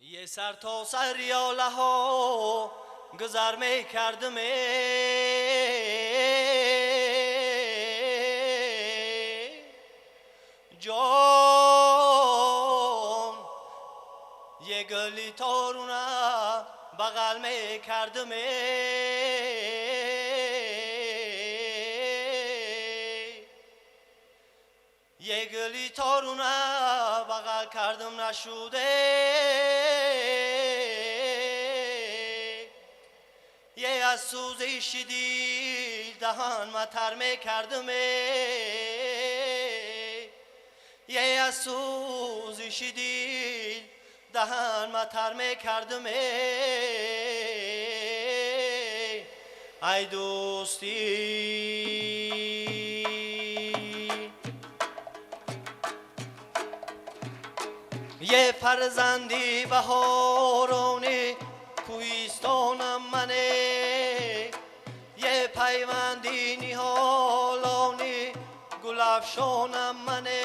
یه سر تا سر یاله ها گذر می کردم جان، یه گلی تارونه بغل می کردم یه گلی تارونه بغل کردم نشده، یه از سوزش دیل دهان متر می کردم یه از سوزش دیل دهان متر می کردم ای دوستی. یه فرزندی بهارانی کوهستانم منه، یه پیوندی نهالانی گل افشانم منه،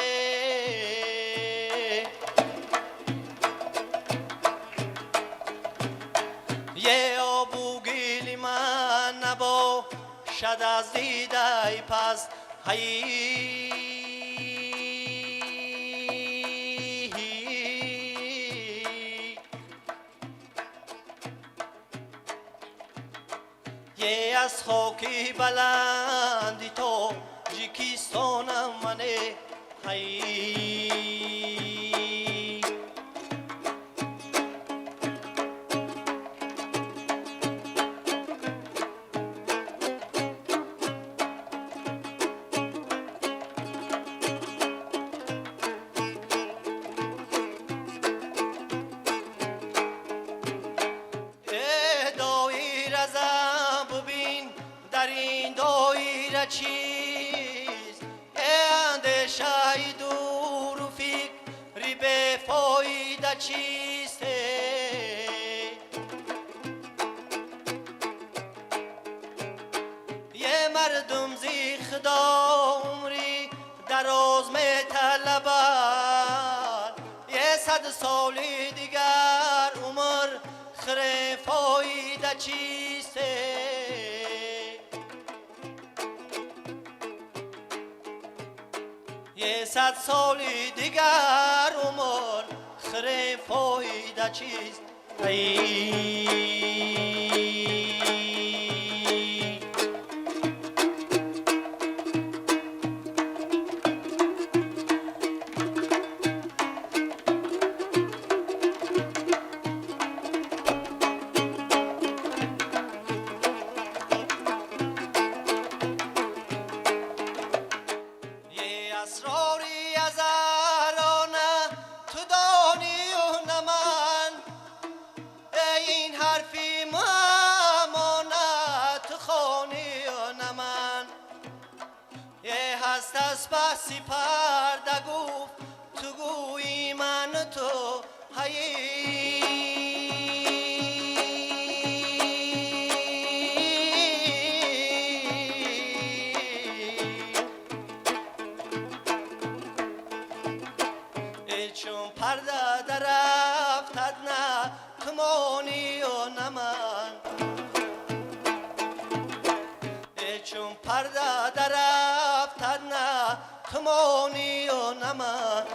یه آبو گیلی من نباشد از دیده پس هی یه از خاکی بلندی تو جیکیستانم منه هی. در این دایره چیست اندیشه دور و فکری بیفایده چیست؟ یه مردم زی خدا عمری دراز می طلبد، یه 100 سالی دیگر عمر خیر فایده چیست؟ یه 100 سالی دیگر عمر خیر فایده چیست؟ اسراری از ارانه تو دانی و نه من، این حرفی مامانه تو خانی و نه من، یه هست از بسی پرده گفت تو گویی من تو هی چون پرده در افتد نه تو مانی و نه من، چون پرده در افتد نه تو مانی و نه من.